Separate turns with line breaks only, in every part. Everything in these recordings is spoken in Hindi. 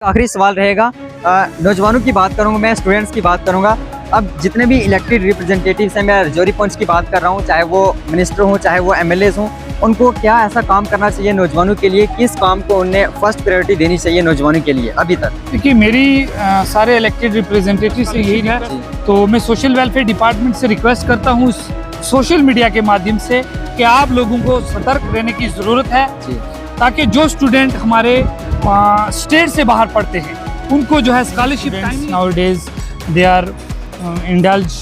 आखिरी सवाल रहेगा, नौजवानों की बात करूंगा मैं, स्टूडेंट्स की बात करूंगा। अब जितने भी इलेक्टेड रिप्रेजेंटेटिव्स हैं, मैं रजौरी पॉइंट्स की बात कर रहा हूं, चाहे वो मिनिस्टर हों, चाहे वो एमएलएज हों, उनको क्या ऐसा काम करना चाहिए नौजवानों के लिए, किस काम को उन्हें फर्स्ट प्रायोरिटी देनी चाहिए नौजवानों के लिए अभी तक?
देखिए, मेरी सारे इलेक्टेड रिप्रेजेंटेटिव से यही है, तो मैं सोशल वेलफेयर डिपार्टमेंट से रिक्वेस्ट करता हूँ सोशल मीडिया के माध्यम से कि आप लोगों को सतर्क रहने की ज़रूरत है, ताकि जो स्टूडेंट हमारे स्टेट से बाहर पढ़ते हैं उनको जो है scholarship nowadays they are indulge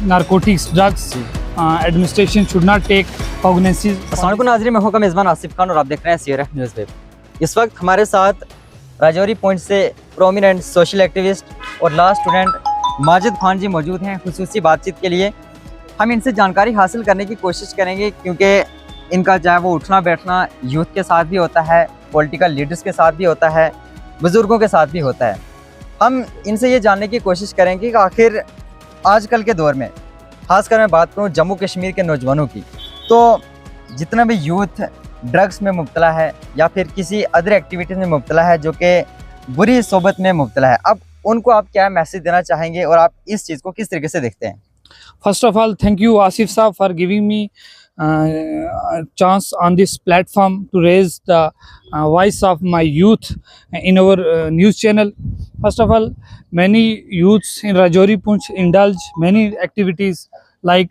narcotics drugs, administration should not take cognizance.
अस्सलाम वालेकुम नाज़रीन, मैं हूं मेज़बान आसिफ खान और आप देख रहे हैं सीआरएफ न्यूज़ वेब। इस वक्त हमारे साथ रजौरी पॉइंट से प्रोमिनेंट सोशल एक्टिविस्ट और लॉ स्टूडेंट माजिद खान जी मौजूद हैं खुसूसी बातचीत के लिए। हम इनसे जानकारी हासिल करने की कोशिश करेंगे, क्योंकि इनका चाहे वो उठना बैठना यूथ के साथ भी होता है, पॉलिटिकल लीडर्स के साथ भी होता है, बुज़ुर्गों के साथ भी होता है। हम इनसे ये जानने की कोशिश करेंगे कि आखिर आजकल के दौर में, खासकर मैं बात करूँ जम्मू कश्मीर के नौजवानों की, तो जितना भी यूथ ड्रग्स में मुब्तला है या फिर किसी अदर एक्टिविटीज़ में मुब्तला है जो कि बुरी सोबत में मुब्तला है, अब उनको आप क्या मैसेज देना चाहेंगे और आप इस चीज़ को किस तरीके से देखते हैं?
First of all, thank you, Asif Saab, for giving me chance on this platform to raise the voice of my youth in our news channel. First of all, many youths in Rajori Poonch indulge many activities like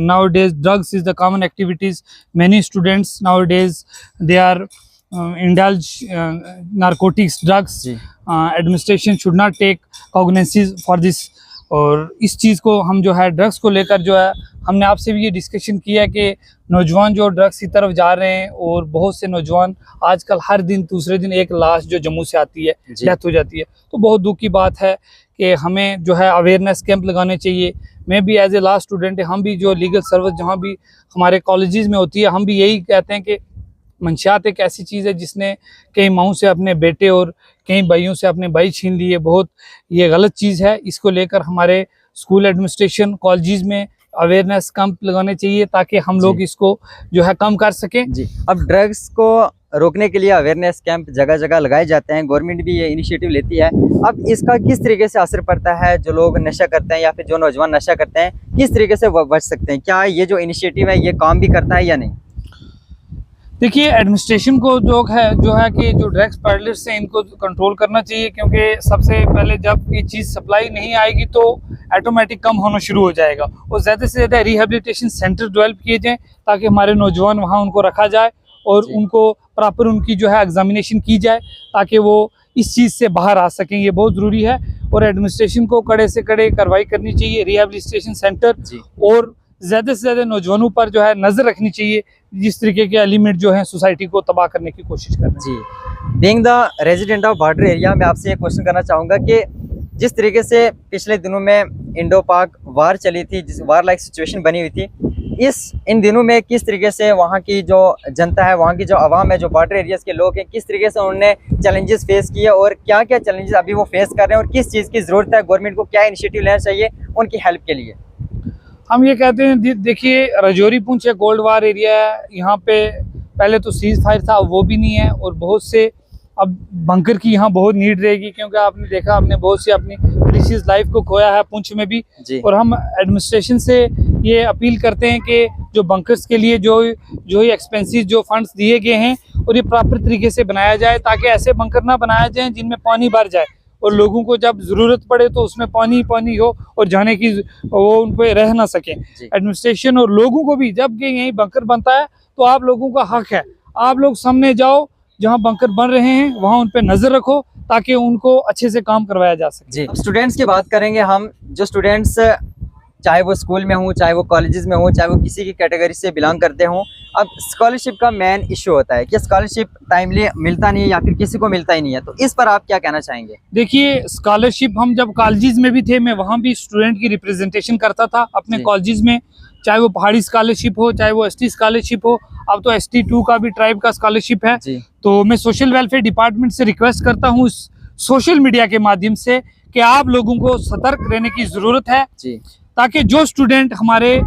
nowadays drugs is the common activities. Many students nowadays they are indulge narcotics drugs. Administration should not take cognizance for this. और इस चीज़ को हम जो है ड्रग्स को लेकर जो है हमने आपसे भी ये डिस्कशन किया है कि नौजवान जो ड्रग्स की तरफ जा रहे हैं, और बहुत से नौजवान आजकल हर दिन दूसरे दिन एक लाश जो जम्मू से आती है डेथ हो जाती है, तो बहुत दुख की बात है कि हमें जो है अवेयरनेस कैंप लगाने चाहिए। मैं भी एज ए लॉ स्टूडेंट हम भी जो लीगल सर्विस जहाँ भी हमारे कॉलेजेस में होती है, हम भी यही कहते हैं कि मंशियात एक ऐसी चीज़ है जिसने कई माओं से अपने बेटे और कई भाइयों से अपने भाई छीन लिए। बहुत ये गलत चीज़ है। इसको लेकर हमारे स्कूल एडमिनिस्ट्रेशन कॉलेजेस में अवेयरनेस कैंप लगाने चाहिए ताकि हम लोग इसको जो है कम कर सकें।
जी, अब ड्रग्स को रोकने के लिए अवेयरनेस कैंप जगह जगह लगाए जाते हैं, गवर्नमेंट भी ये इनिशिएटिव लेती है। अब इसका किस तरीके से असर पड़ता है? जो लोग नशा करते हैं या फिर जो नौजवान नशा करते हैं, किस तरीके से बच सकते हैं? क्या ये जो इनिशिएटिव है ये काम भी करता है या नहीं?
देखिए, एडमिनिस्ट्रेशन को जो है कि जो ड्रग्स पैडलर्स हैं इनको कंट्रोल करना चाहिए, क्योंकि सबसे पहले जब ये चीज़ सप्लाई नहीं आएगी तो ऑटोमेटिक कम होना शुरू हो जाएगा, और ज़्यादा से ज़्यादा रिहेबिलिटेशन सेंटर डेवलप किए जाएँ ताकि हमारे नौजवान वहाँ उनको रखा जाए और उनको प्रॉपर उनकी जो है एग्जामिनेशन की जाए ताकि वो इस चीज़ से बाहर आ सकें। ये बहुत ज़रूरी है और एडमिनिस्ट्रेशन को कड़े से कड़े कार्रवाई करनी चाहिए, रिहेबिलिटेशन सेंटर, और ज़्यादा से ज़्यादा नौजवानों पर जो है नज़र रखनी चाहिए जिस तरीके के एलिमेंट जो हैं सोसाइटी को तबाह करने की कोशिश कर रहे हैं।
जी, being the resident of border area, मैं आपसे एक क्वेश्चन करना चाहूँगा कि जिस तरीके से पिछले दिनों में इंडो पाक वार चली थी, जिस वार लाइक सिचुएशन बनी हुई थी, इन दिनों में किस तरीके से वहाँ की जो जनता है, वहाँ की जो आवाम है, जो बॉर्डर एरियाज़ के लोग हैं, किस तरीके से उन्होंने चैलेंजेस फेस किए और क्या क्या चैलेंजेस अभी वो फेस कर रहे हैं और किस चीज़ की ज़रूरत है, गवर्नमेंट को क्या इनिशिएटिव लेना चाहिए उनकी हेल्प के लिए?
हम ये कहते हैं, देखिए रजौरी पूंछ एक गोल्ड वार एरिया है। यहाँ पे पहले तो सीज फायर था, वो भी नहीं है, और बहुत से अब बंकर की यहाँ बहुत नीड रहेगी, क्योंकि आपने देखा हमने बहुत सी अपनी प्रीशियस लाइफ को खोया है पूंछ में भी। और हम एडमिनिस्ट्रेशन से ये अपील करते हैं कि जो बंकर्स के लिए जो ही एक्सपेंसिव जो फंड्स दिए गए हैं और ये प्रॉपर तरीके से बनाया जाए, ताकि ऐसे बंकर ना बनाया जाए जिनमें पानी भर जाए और लोगों को जब ज़रूरत पड़े तो उसमें पानी हो और जाने की वो उन पर रह ना सके। एडमिनिस्ट्रेशन और लोगों को भी, जब यहीं बंकर बनता है तो आप लोगों का हक है, आप लोग सामने जाओ, जहां बंकर बन रहे हैं वहां उन पे नज़र रखो ताकि उनको अच्छे से काम करवाया जा सके।
जी, स्टूडेंट्स की बात करेंगे हम। जो स्टूडेंट्स चाहे वो स्कूल में हों, चाहे वो कॉलेजेस में हों, चाहे वो किसी की कैटेगरी से बिलोंग करते हों, अब स्कॉलरशिप का मेन इशू होता है कि स्कॉलरशिप टाइमली मिलता नहीं है या फिर किसी को मिलता ही नहीं है, तो इस पर आप क्या कहना चाहेंगे?
देखिए, स्कॉलरशिप हम जब कॉलेजेस में भी थे, मैं वहाँ भी स्टूडेंट की रिप्रेजेंटेशन करता था अपने कॉलेजेस में, चाहे वो पहाड़ी स्कॉलरशिप हो, चाहे वो ST स्कॉलरशिप हो, अब तो ST2 का भी ट्राइब का स्कॉलरशिप है। तो मैं सोशल वेलफेयर डिपार्टमेंट से रिक्वेस्ट करता हूँ सोशल मीडिया के माध्यम से कि आप लोगों को सतर्क रहने की ज़रूरत है, ताकि जो स्टूडेंट हमारे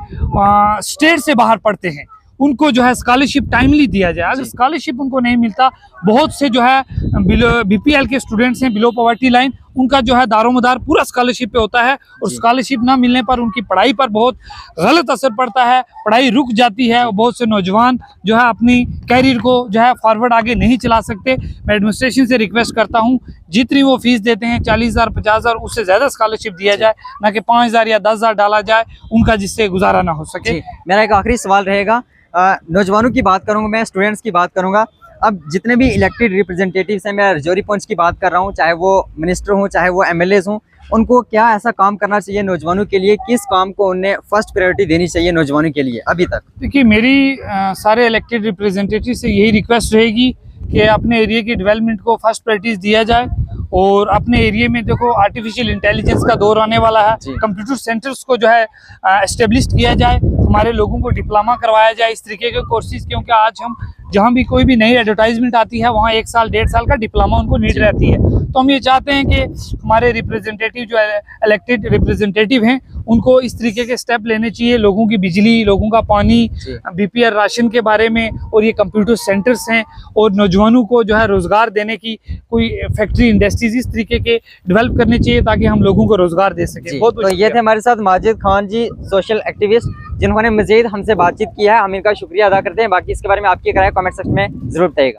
स्टेट से बाहर पढ़ते हैं उनको जो है स्कॉलरशिप टाइमली दिया जाए। अगर स्कॉलरशिप उनको नहीं मिलता, बहुत से जो है बिलो बीपीएल के स्टूडेंट्स हैं, बिलो पॉवर्टी लाइन, उनका जो है दारोमदार पूरा स्कॉलरशिप पे होता है और स्कॉलरशिप ना मिलने पर उनकी पढ़ाई पर बहुत गलत असर पड़ता है, पढ़ाई रुक जाती है और बहुत से नौजवान जो है अपनी कैरियर को जो है फॉरवर्ड आगे नहीं चला सकते। मैं एडमिनिस्ट्रेशन से रिक्वेस्ट करता हूँ, जितनी वो फीस देते हैं 40,000 50,000, उससे ज़्यादा स्कॉलरशिप दिया जाए, ना कि 5,000 या 10,000 डाला जाए उनका, जिससे गुजारा ना हो सके।
मेरा एक आखिरी सवाल रहेगा, नौजवानों की बात करूंगा, मैं स्टूडेंट्स की बात करूंगा। अब जितने भी इलेक्टेड रिप्रेजेंटेटिव्स हैं, मैं राजौरी पॉइंट्स की बात कर रहा हूं, चाहे वो मिनिस्टर हों, चाहे वो एमएलएज हों, उनको क्या ऐसा काम करना चाहिए नौजवानों के लिए? किस काम को उन्हें फर्स्ट प्रायोरिटी देनी चाहिए नौजवानों के लिए अभी तक?
देखिए, मेरी सारे इलेक्टेड रिप्रेजेंटेटिव से यही रिक्वेस्ट रहेगी कि अपने एरिया की डेवलपमेंट को फर्स्ट प्रायोरिटीज दिया जाए और अपने एरिया में देखो आर्टिफिशियल इंटेलिजेंस का दौर आने वाला है, कंप्यूटर सेंटर्स को जो है एस्टेब्लिश किया जाए, हमारे लोगों को डिप्लोमा करवाया जाए इस तरीके के कोर्सेज, क्योंकि आज हम जहाँ भी कोई भी नई एडवर्टाइजमेंट आती है वहाँ 1 साल 1.5 साल का डिप्लोमा उनको नीड रहती है। तो हम ये चाहते हैं कि हमारे रिप्रेजेंटेटिव जो इलेक्टेड रिप्रेजेंटेटिव हैं उनको इस तरीके के स्टेप लेने चाहिए, लोगों की बिजली, लोगों का पानी, बीपीएल राशन के बारे में, और ये कंप्यूटर सेंटर्स हैं, और नौजवानों को जो है रोजगार देने की कोई फैक्ट्री इंडस्ट्रीज इस तरीके के डेवलप करने चाहिए ताकि हम लोगों को रोजगार दे सकें। बहुत
तो ये थे हमारे साथ माजिद खान जी, सोशल एक्टिविस्ट, जिन्होंने मजीद हमसे बातचीत की है। हम इनका शुक्रिया अदा करते हैं। बाकी इसके बारे में आपकी राय कमेंट सेक्शन में जरूर बताइएगा।